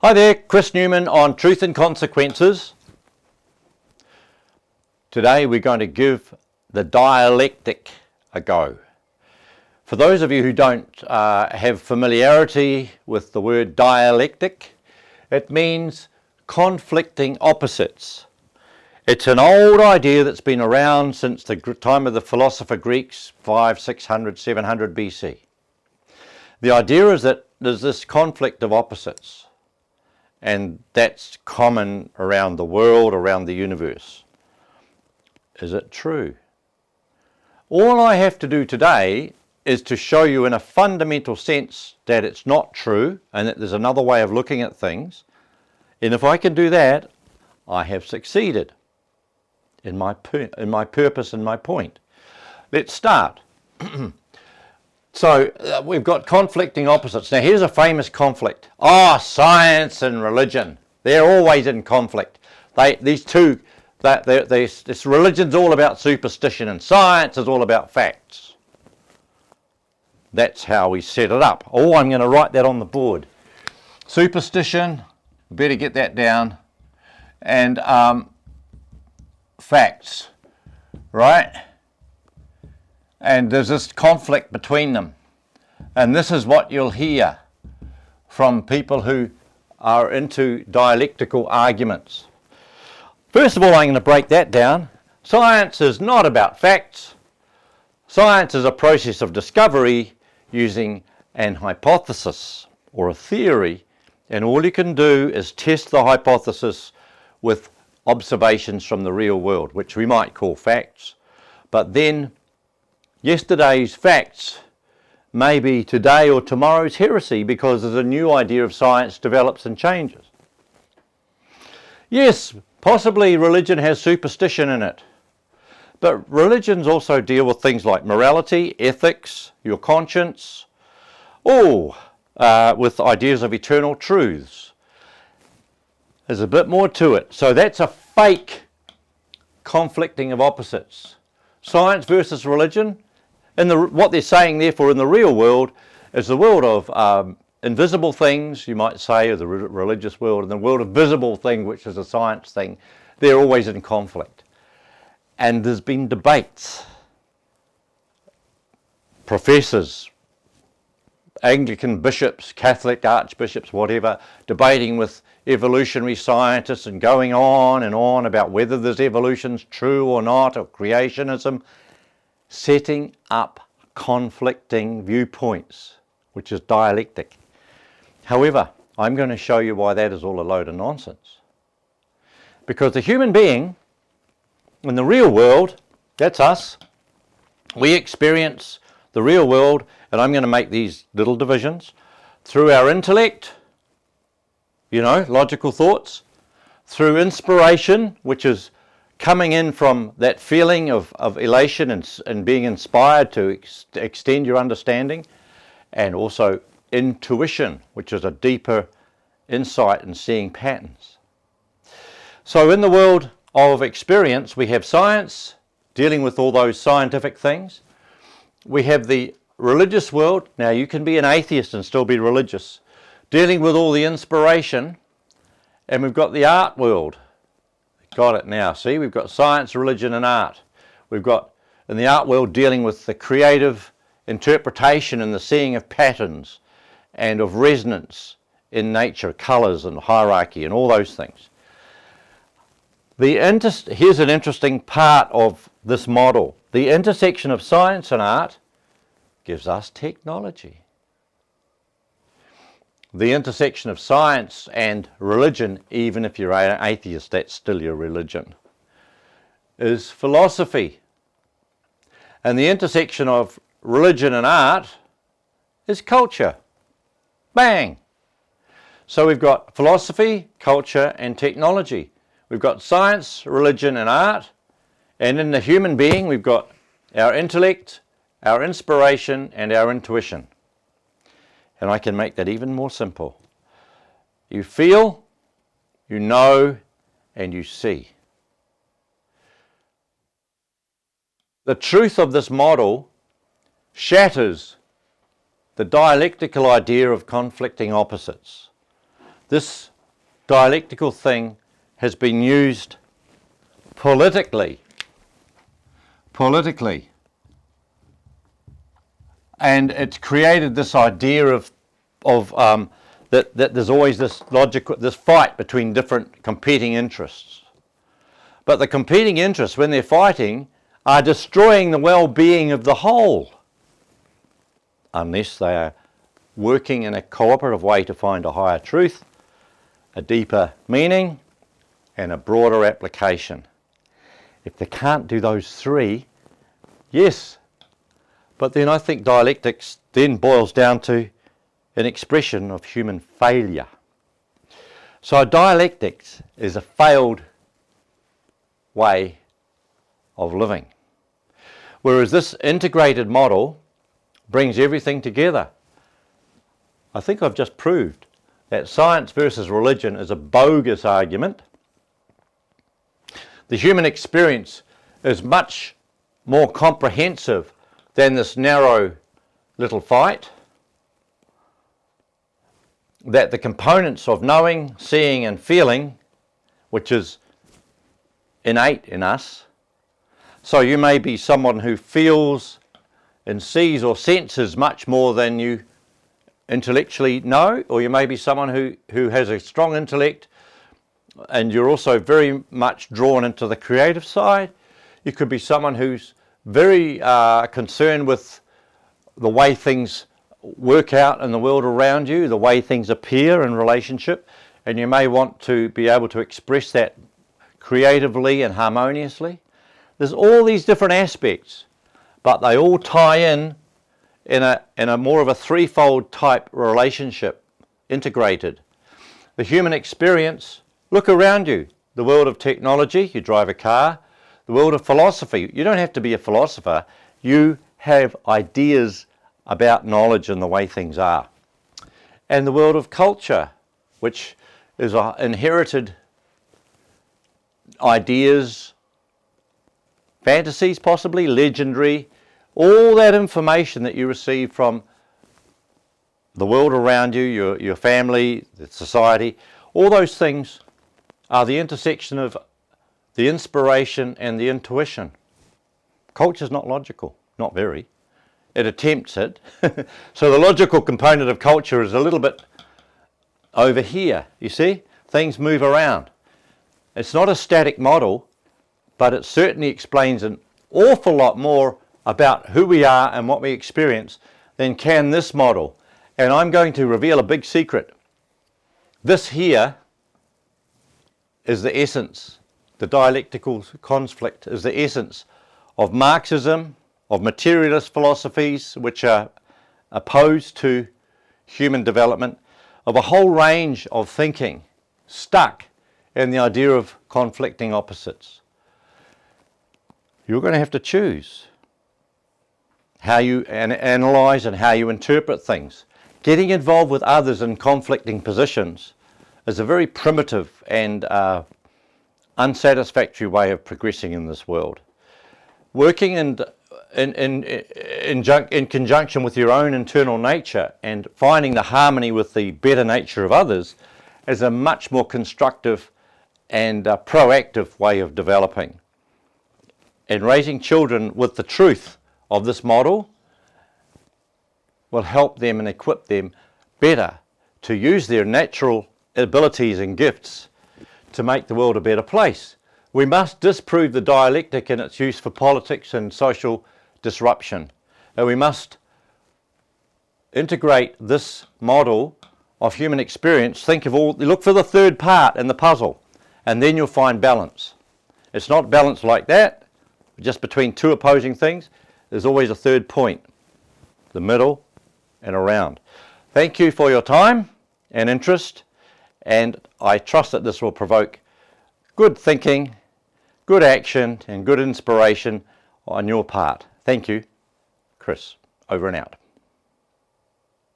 Hi there, Chris Newman on Truth and Consequences. Today we're going to give the dialectic a go. For those of you who don't have familiarity with the word dialectic, it means conflicting opposites. It's an old idea that's been around since the time of the philosopher Greeks, 500, 600, 700 BC. The idea is that there's this conflict of opposites. And that's common around the world, around the universe. Is it true? All I have to do today is to show you in a fundamental sense that it's not true and that there's another way of looking at things. And if I can do that, I have succeeded in my purpose and my point. Let's start. So we've got conflicting opposites. Now here's a famous conflict. Science and religion. They're always in conflict. This religion's all about superstition and science is all about facts. That's how we set it up. I'm going to write that on the board. Superstition, better get that down. And facts, right? And there's this conflict between them. And this is what you'll hear from people who are into dialectical arguments. First of all, I'm going to break that down. Science is not about facts. Science is a process of discovery using an hypothesis or a theory, and all you can do is test the hypothesis with observations from the real world, which we might call facts. But then yesterday's facts may be today or tomorrow's heresy because as a new idea of science develops and changes. Yes, possibly religion has superstition in it, but religions also deal with things like morality, ethics, your conscience, with ideas of eternal truths. There's a bit more to it. So that's a fake conflicting of opposites. Science versus religion. What they're saying, therefore, in the real world is the world of invisible things, you might say, or the religious world, and the world of visible thing, which is a science thing. They're always in conflict. And there's been debates. Professors, Anglican bishops, Catholic archbishops, whatever, debating with evolutionary scientists and going on and on about whether this evolution's true or not, or creationism, setting up conflicting viewpoints, which is dialectic. However, I'm going to show you why that is all a load of nonsense. Because the human being, in the real world, that's us, we experience the real world, and I'm going to make these little divisions, through our intellect, logical thoughts, through inspiration, which is coming in from that feeling of elation and being inspired to extend your understanding, and also intuition, which is a deeper insight in seeing patterns. So in the world of experience, we have science dealing with all those scientific things. We have the religious world. Now you can be an atheist and still be religious, dealing with all the inspiration. And we've got the art world. Got it now. See, we've got science, religion and art. We've got in the art world dealing with the creative interpretation and the seeing of patterns and of resonance in nature, colours and hierarchy and all those things. Here's an interesting part of this model. The intersection of science and art gives us technology. The intersection of science and religion, even if you're an atheist, that's still your religion, is philosophy. And the intersection of religion and art is culture. Bang! So we've got philosophy, culture and technology. We've got science, religion and art. And in the human being, we've got our intellect, our inspiration and our intuition. And I can make that even more simple. You feel, you know, and you see. The truth of this model shatters the dialectical idea of conflicting opposites. this dialectical thing has been used politically, and it's created this idea of that there's always this fight between different competing interests. But the competing interests, when they're fighting, are destroying the well-being of the whole, unless they are working in a cooperative way to find a higher truth, a deeper meaning, and a broader application. If they can't do those three, yes, but then I think dialectics then boils down to an expression of human failure. So dialectics is a failed way of living, whereas this integrated model brings everything together. I think I've just proved that science versus religion is a bogus argument. The human experience is much more comprehensive than this narrow little fight. That the components of knowing, seeing and feeling, which is innate in us, so you may be someone who feels and sees or senses much more than you intellectually know, or you may be someone who has a strong intellect and you're also very much drawn into the creative side. You could be someone who's very concerned with the way things work out in the world around you, the way things appear in relationship, and you may want to be able to express that creatively and harmoniously. There's all these different aspects, but they all tie in a more of a threefold type relationship, integrated. The human experience, look around you, the world of technology, you drive a car, the world of philosophy, you don't have to be a philosopher, you have ideas about knowledge and the way things are. And the world of culture, which is inherited ideas, fantasies possibly, legendary, all that information that you receive from the world around you, your family, the society, all those things are the intersection of the inspiration and the intuition. Culture is not logical, not very. It attempts it. So the logical component of culture is a little bit over here, you see? Things move around. It's not a static model, but it certainly explains an awful lot more about who we are and what we experience than can this model. And I'm going to reveal a big secret. This here is the essence, the dialectical conflict is the essence of Marxism, of materialist philosophies which are opposed to human development, of a whole range of thinking stuck in the idea of conflicting opposites. You're going to have to choose how you analyze and how you interpret things. Getting involved with others in conflicting positions is a very primitive and unsatisfactory way of progressing in this world. Working in conjunction with your own internal nature and finding the harmony with the better nature of others is a much more constructive and proactive way of developing. And raising children with the truth of this model will help them and equip them better to use their natural abilities and gifts to make the world a better place. We must disprove the dialectic in its use for politics and social disruption. And we must integrate this model of human experience. Look for the third part in the puzzle, and then you'll find balance. It's not balance like that, just between two opposing things. There's always a third point, the middle and around. Thank you for your time and interest, and I trust that this will provoke good thinking, good action and good inspiration on your part. Thank you, Chris. Over and out.